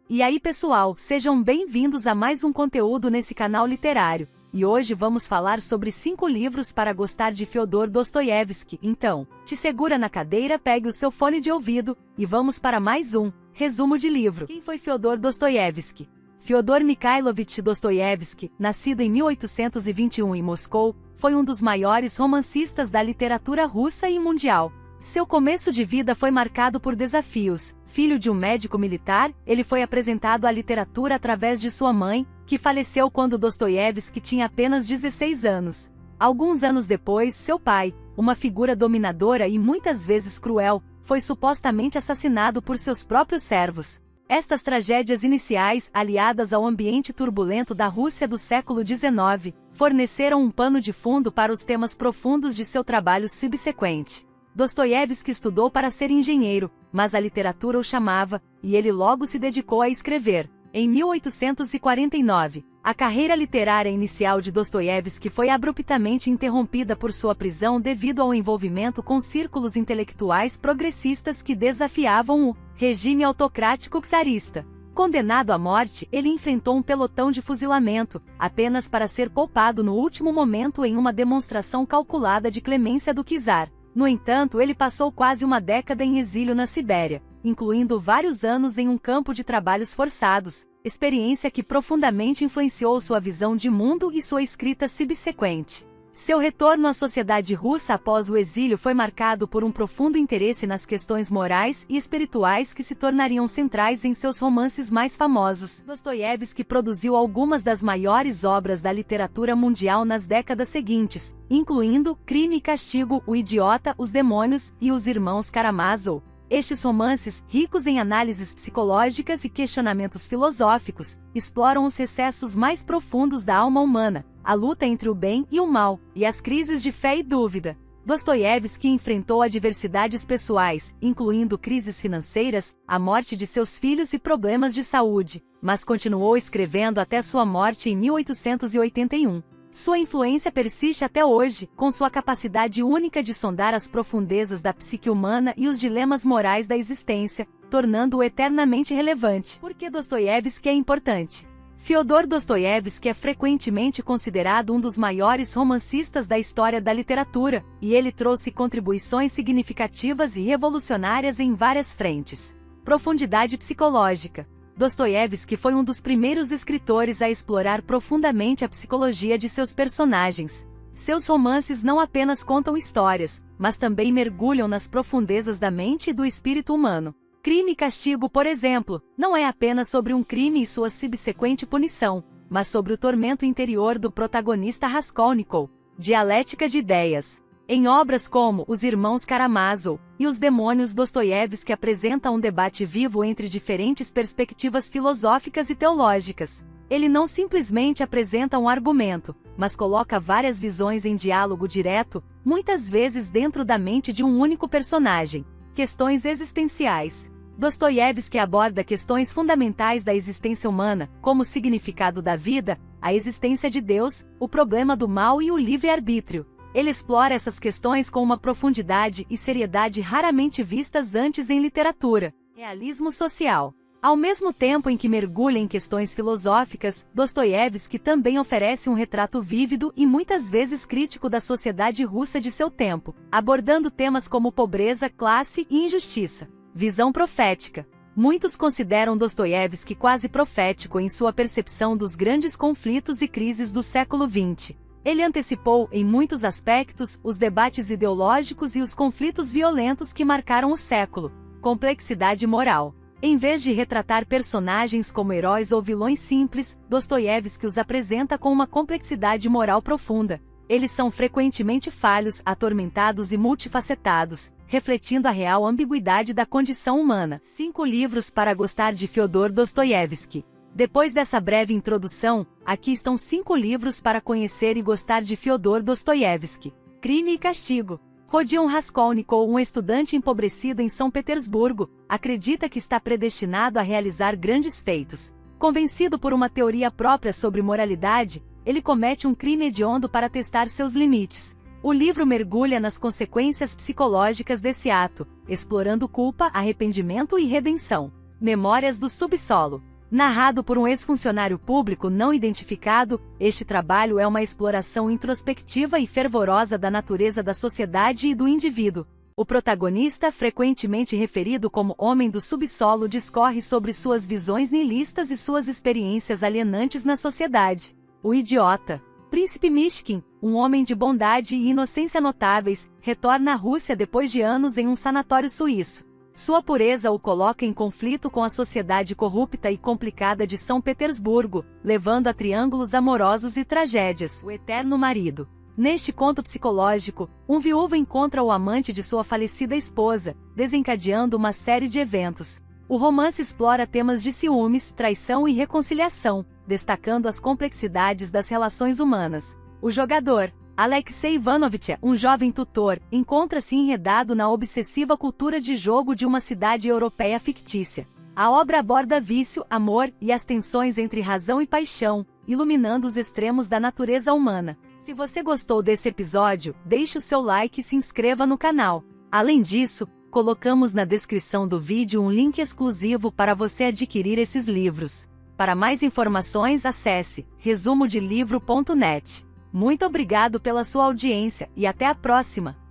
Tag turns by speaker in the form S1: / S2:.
S1: E aí pessoal, sejam bem-vindos a mais um conteúdo nesse canal literário. E hoje vamos falar sobre 5 livros para gostar de Fyodor Dostoiévski. Então, te segura na cadeira, pegue o seu fone de ouvido e vamos para mais um resumo de livro. Quem foi Fyodor Dostoiévski? Fyodor Mikhailovich Dostoiévski, nascido em 1821 em Moscou, foi um dos maiores romancistas da literatura russa e mundial. Seu começo de vida foi marcado por desafios. Filho de um médico militar, ele foi apresentado à literatura através de sua mãe, que faleceu quando Dostoiévski tinha apenas 16 anos. Alguns anos depois, seu pai, uma figura dominadora e muitas vezes cruel, foi supostamente assassinado por seus próprios servos. Estas tragédias iniciais, aliadas ao ambiente turbulento da Rússia do século XIX, forneceram um pano de fundo para os temas profundos de seu trabalho subsequente. Dostoiévski estudou para ser engenheiro, mas a literatura o chamava, e ele logo se dedicou a escrever. Em 1849, a carreira literária inicial de Dostoiévski foi abruptamente interrompida por sua prisão devido ao envolvimento com círculos intelectuais progressistas que desafiavam o regime autocrático czarista. Condenado à morte, ele enfrentou um pelotão de fuzilamento, apenas para ser poupado no último momento em uma demonstração calculada de clemência do czar. No entanto, ele passou quase uma década em exílio na Sibéria, incluindo vários anos em um campo de trabalhos forçados, experiência que profundamente influenciou sua visão de mundo e sua escrita subsequente. Seu retorno à sociedade russa após o exílio foi marcado por um profundo interesse nas questões morais e espirituais que se tornariam centrais em seus romances mais famosos. Dostoiévski produziu algumas das maiores obras da literatura mundial nas décadas seguintes, incluindo Crime e Castigo, O Idiota, Os Demônios e Os Irmãos Karamazov. Estes romances, ricos em análises psicológicas e questionamentos filosóficos, exploram os recessos mais profundos da alma humana, a luta entre o bem e o mal, e as crises de fé e dúvida. Dostoiévski enfrentou adversidades pessoais, incluindo crises financeiras, a morte de seus filhos e problemas de saúde, mas continuou escrevendo até sua morte em 1881. Sua influência persiste até hoje, com sua capacidade única de sondar as profundezas da psique humana e os dilemas morais da existência, tornando-o eternamente relevante. Por que Dostoiévski é importante? Fyodor Dostoiévski é frequentemente considerado um dos maiores romancistas da história da literatura, e ele trouxe contribuições significativas e revolucionárias em várias frentes. Profundidade psicológica. Dostoiévski foi um dos primeiros escritores a explorar profundamente a psicologia de seus personagens. Seus romances não apenas contam histórias, mas também mergulham nas profundezas da mente e do espírito humano. Crime e Castigo, por exemplo, não é apenas sobre um crime e sua subsequente punição, mas sobre o tormento interior do protagonista Raskolnikov. Dialética de ideias. Em obras como Os Irmãos Karamazov e Os Demônios, Dostoiévski apresenta um debate vivo entre diferentes perspectivas filosóficas e teológicas. Ele não simplesmente apresenta um argumento, mas coloca várias visões em diálogo direto, muitas vezes dentro da mente de um único personagem. Questões existenciais. Dostoiévski aborda questões fundamentais da existência humana, como o significado da vida, a existência de Deus, o problema do mal e o livre-arbítrio. Ele explora essas questões com uma profundidade e seriedade raramente vistas antes em literatura. Realismo social. Ao mesmo tempo em que mergulha em questões filosóficas, Dostoiévski também oferece um retrato vívido e muitas vezes crítico da sociedade russa de seu tempo, abordando temas como pobreza, classe e injustiça. Visão profética. Muitos consideram Dostoiévski quase profético em sua percepção dos grandes conflitos e crises do século XX. Ele antecipou, em muitos aspectos, os debates ideológicos e os conflitos violentos que marcaram o século. Complexidade moral. Em vez de retratar personagens como heróis ou vilões simples, Dostoiévski os apresenta com uma complexidade moral profunda. Eles são frequentemente falhos, atormentados e multifacetados, refletindo a real ambiguidade da condição humana. 5 livros para gostar de Fyodor Dostoiévski. Depois dessa breve introdução, aqui estão 5 livros para conhecer e gostar de Fyodor Dostoiévski. Crime e Castigo. Rodion Raskolnikov, um estudante empobrecido em São Petersburgo, acredita que está predestinado a realizar grandes feitos. Convencido por uma teoria própria sobre moralidade, ele comete um crime hediondo para testar seus limites. O livro mergulha nas consequências psicológicas desse ato, explorando culpa, arrependimento e redenção. Memórias do Subsolo. Narrado por um ex-funcionário público não identificado, este trabalho é uma exploração introspectiva e fervorosa da natureza da sociedade e do indivíduo. O protagonista, frequentemente referido como Homem do Subsolo, discorre sobre suas visões nihilistas e suas experiências alienantes na sociedade. O idiota. Príncipe Mishkin, um homem de bondade e inocência notáveis, retorna à Rússia depois de anos em um sanatório suíço. Sua pureza o coloca em conflito com a sociedade corrupta e complicada de São Petersburgo, levando a triângulos amorosos e tragédias. O eterno marido. Neste conto psicológico, um viúvo encontra o amante de sua falecida esposa, desencadeando uma série de eventos. O romance explora temas de ciúmes, traição e reconciliação, destacando as complexidades das relações humanas. O jogador. Alexei Ivanovich, um jovem tutor, encontra-se enredado na obsessiva cultura de jogo de uma cidade europeia fictícia. A obra aborda vício, amor e as tensões entre razão e paixão, iluminando os extremos da natureza humana. Se você gostou desse episódio, deixe o seu like e se inscreva no canal. Além disso, colocamos na descrição do vídeo um link exclusivo para você adquirir esses livros. Para mais informações, acesse resumodelivro.net. Muito obrigado pela sua audiência e até a próxima!